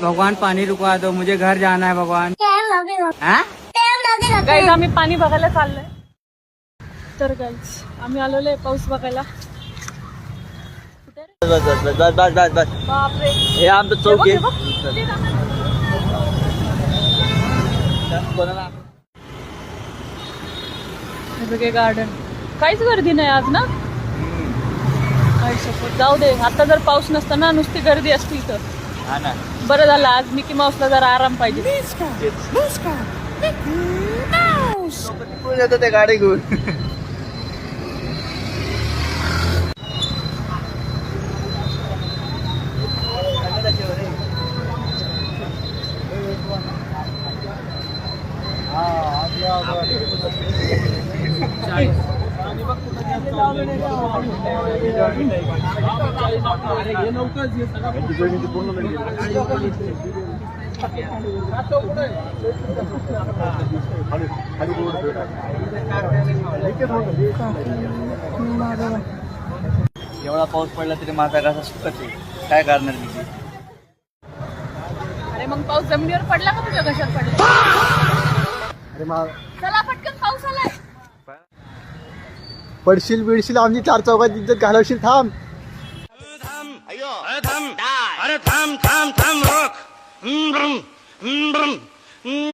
भगवान पानी रुकवा दो, मुझे घर जाना है भगवान। हाँ? गाईज आम्ही पाणी बघायला चाललोय. तर गाईज आम्ही आलेलो आहे पाऊस बघायला. बापरे, हे आमचं चौक हे आहे. बघ, हे बघ. हे बघ गार्डन. काहीच गर्दी नाही आज ना. काही शपथ, जाऊ दे. आता जर पाऊस नसता ना, नुसती गर्दी असती इथं. हा ना. बरं झालं, आज मिकी माऊसला जरा आराम पाहिजे. कोण येतं ते गाडी घेऊन. एवढा पाऊस पडला तरी माझा घसा सुकत आहे. काय करणार मी? अरे मग पाऊस जमिनीवर पडला का तुझ्या घशात पडला? अरे मग चला पटकन, पाऊस आलाय. पडशील बिडशील आमची चार चौकात इज्जत घालवशील. थांब. अरे थांब थांब थांब रोक.